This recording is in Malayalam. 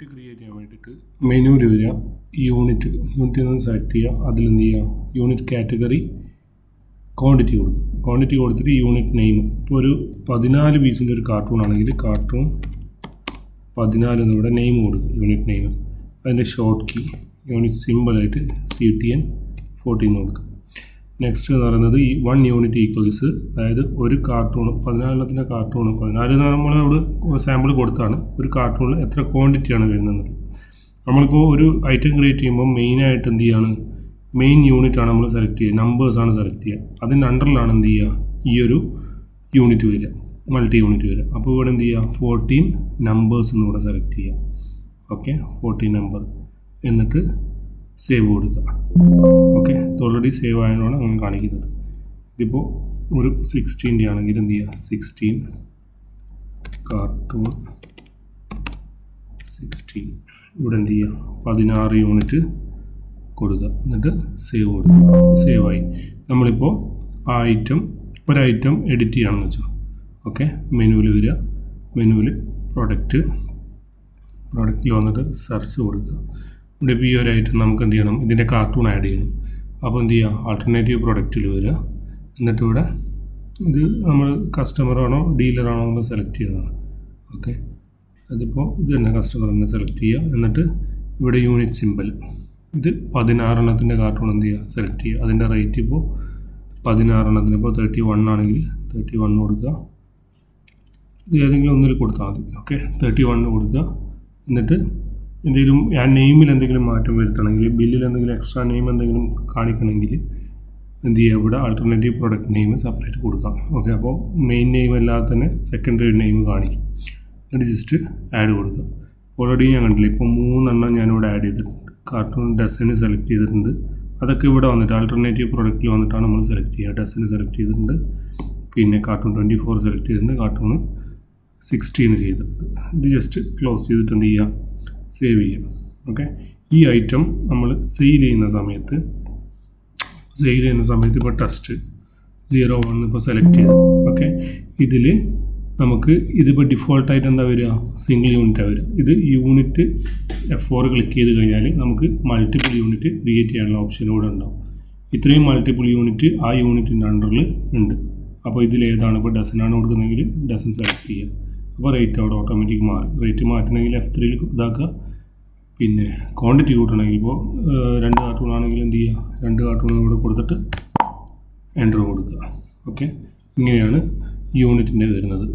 യൂണിറ്റ് ക്രിയേറ്റ് ചെയ്യാൻ വേണ്ടിയിട്ട് മെനുവിൽ വരിക, യൂണിറ്റിൽ നിന്ന് സെലക്ട് ചെയ്യുക, അതിലെന്ത് ചെയ്യുക, യൂണിറ്റ് കാറ്റഗറി ക്വാണ്ടിറ്റി കൊടുക്കുക. ക്വാണ്ടിറ്റി കൊടുത്തിട്ട് യൂണിറ്റ് നെയിം, ഇപ്പോൾ ഒരു 14 പീസിൻ്റെ ഒരു കാർട്ടൂൺ ആണെങ്കിൽ കാർട്ടൂൺ 14 എന്നിവിടെ നെയിം കൊടുക്കുക, യൂണിറ്റ് നെയിം. അതിൻ്റെ ഷോർട്ട് കീ യൂണിറ്റ് സിമ്പിളായിട്ട് CTN 14 കൊടുക്കുക. നെക്സ്റ്റ് എന്ന് പറയുന്നത് ഈ 1 യൂണിറ്റ് ഈക്വൽസ്, അതായത് ഒരു കാർട്ടൂൺ 14 കാർട്ടൂൺ 14 എന്ന് നമ്മൾ അവിടെ സാമ്പിൾ കൊടുത്താണ്, ഒരു കാർട്ടൂണിൽ എത്ര ക്വാണ്ടിറ്റിയാണ് വരുന്നത്. നമ്മളിപ്പോൾ ഒരു ഐറ്റം ക്രിയേറ്റ് ചെയ്യുമ്പോൾ മെയിനായിട്ട് എന്ത് ചെയ്യാണ്, മെയിൻ യൂണിറ്റാണ് നമ്മൾ സെലക്ട് ചെയ്യുക, നമ്പേഴ്സാണ് സെലക്ട് ചെയ്യുക. അതിൻ്റെ അണ്ടറിലാണ് എന്ത് ചെയ്യുക, ഈ ഒരു യൂണിറ്റ് വരിക, മൾട്ടി യൂണിറ്റ് വരിക. അപ്പോൾ ഇവിടെ എന്ത് ചെയ്യുക, 14 നമ്പേഴ്സ് എന്നിവിടെ സെലക്ട് ചെയ്യുക. ഓക്കെ, 14 നമ്പർ, എന്നിട്ട് സേവ് കൊടുക്കുക. ഓക്കെ, ഓൾറെഡി സേവ് ആയതുകൊണ്ടാണ് അങ്ങനെ കാണിക്കുന്നത്. ഇതിപ്പോൾ ഒരു 16 ആണെങ്കിൽ എന്ത് ചെയ്യുക, 16 കാർട്ടൂൺ 16, ഇവിടെ എന്ത് ചെയ്യുക, 16 യൂണിറ്റ് കൊടുക്കുക, എന്നിട്ട് സേവ് കൊടുക്കുക. സേവായി. നമ്മളിപ്പോൾ ആ ഒരു ഐറ്റം എഡിറ്റ് ചെയ്യണമെന്ന് വെച്ചോ. ഓക്കെ, മെനുവിൽ വരിക, മെനുവിൽ പ്രൊഡക്റ്റിൽ വന്നിട്ട് സെർച്ച് കൊടുക്കുക. ഇവിടെ ഇപ്പോൾ ഈ ഒരു ഐറ്റം നമുക്ക് എന്ത് ചെയ്യണം, ഇതിൻ്റെ കാർട്ടൂൺ ആഡ് ചെയ്യണം. അപ്പോൾ എന്ത് ചെയ്യുക, ആൾട്ടർനേറ്റീവ് പ്രൊഡക്റ്റിൽ വരിക, എന്നിട്ട് ഇവിടെ ഇത് നമ്മൾ കസ്റ്റമറാണോ ഡീലറാണോ എന്ന് സെലക്ട് ചെയ്യുന്നതാണ്. ഓക്കെ, അതിപ്പോൾ ഇത് തന്നെ കസ്റ്റമർ തന്നെ സെലക്ട് ചെയ്യുക. എന്നിട്ട് ഇവിടെ യൂണിറ്റ് സിമ്പിൾ, ഇത് 16 കാർട്ടൂൺ എന്ത് ചെയ്യുക, സെലക്ട് ചെയ്യുക. അതിൻ്റെ റേറ്റ് ഇപ്പോൾ 16 ഇപ്പോൾ 31 ആണെങ്കിൽ 31 കൊടുക്കുക. ഇത് ഏതെങ്കിലും ഒന്നിൽ കൊടുത്താൽ മതി. ഓക്കെ, 31 കൊടുക്കുക. എന്നിട്ട് എന്തെങ്കിലും ആ നെയിമിൽ എന്തെങ്കിലും മാറ്റം വരുത്തണമെങ്കിൽ, ബില്ലിൽ എന്തെങ്കിലും എക്സ്ട്രാ നെയിം എന്തെങ്കിലും കാണിക്കണമെങ്കിൽ എന്ത് ചെയ്യുക, ഇവിടെ ആൾട്ടർനേറ്റീവ് പ്രൊഡക്റ്റ് നെയിം സെപ്പറേറ്റ് കൊടുക്കാം. ഓക്കെ, അപ്പോൾ മെയിൻ നെയിം അല്ലാതെ തന്നെ സെക്കൻഡറി നെയിം കാണിക്കും. എന്നിട്ട് ജസ്റ്റ് ആഡ് കൊടുക്കുക. ഓൾറെഡി ഞാൻ കണ്ടില്ല, ഇപ്പോൾ 3 ഞാനിവിടെ ആഡ് ചെയ്തിട്ടുണ്ട്. കാർട്ടൂൺ ഡസന് സെലക്ട് ചെയ്തിട്ടുണ്ട്. അതൊക്കെ ഇവിടെ വന്നിട്ട് ആൾട്ടർനേറ്റീവ് പ്രൊഡക്റ്റിൽ വന്നിട്ടാണ് നമ്മൾ സെലക്ട് ചെയ്യുക. ഡസന് സെലക്ട് ചെയ്തിട്ടുണ്ട്, പിന്നെ കാർട്ടൂൺ 24 സെലക്ട് ചെയ്തിട്ടുണ്ട്, കാർട്ടൂൺ 16 ചെയ്തിട്ടുണ്ട്. ഇത് ജസ്റ്റ് ക്ലോസ് ചെയ്തിട്ട് എന്ത് ചെയ്യുക, സേവ് ചെയ്യാം. ഓക്കെ, ഈ ഐറ്റം നമ്മൾ സെയിൽ ചെയ്യുന്ന സമയത്ത് ഇപ്പോൾ ടെസ്റ്റ് 01 ഇപ്പോൾ സെലക്ട് ചെയ്തു. ഓക്കെ, ഇതിൽ നമുക്ക് ഇതിപ്പോൾ ഡിഫോൾട്ടായിട്ട് എന്താ വരിക, സിംഗിൾ യൂണിറ്റാണ് വരിക. ഇത് യൂണിറ്റ് F4 ക്ലിക്ക് ചെയ്ത് കഴിഞ്ഞാൽ നമുക്ക് മൾട്ടിപ്പിൾ യൂണിറ്റ് ക്രിയേറ്റ് ചെയ്യാനുള്ള ഓപ്ഷൻ കൂടെ ഉണ്ടാവും. ഇത്രയും മൾട്ടിപ്പിൾ യൂണിറ്റ് ആ യൂണിറ്റിൻ്റെ അണ്ടറിൽ ഉണ്ട്. അപ്പോൾ ഇതിലേതാണ്, ഇപ്പോൾ ഡസനാണ് കൊടുക്കുന്നതെങ്കിൽ ഡസൻ സെലക്ട് ചെയ്യുക. അപ്പോൾ റേറ്റ് അവിടെ ഓട്ടോമാറ്റിക് മാറി. റേറ്റ് മാറ്റണമെങ്കിൽ F3 ഇതാക്കുക. പിന്നെ ക്വാണ്ടിറ്റി കൂട്ടണമെങ്കിൽ ഇപ്പോൾ 2 കാർട്ടൂൺ ആണെങ്കിൽ എന്ത് ചെയ്യുക, 2 കാർട്ടൂൺ ഇവിടെ കൊടുത്തിട്ട് എൻ്റർ കൊടുക്കുക. ഓക്കെ, ഇങ്ങനെയാണ് യൂണിറ്റിൻ്റെ വരുന്നത്.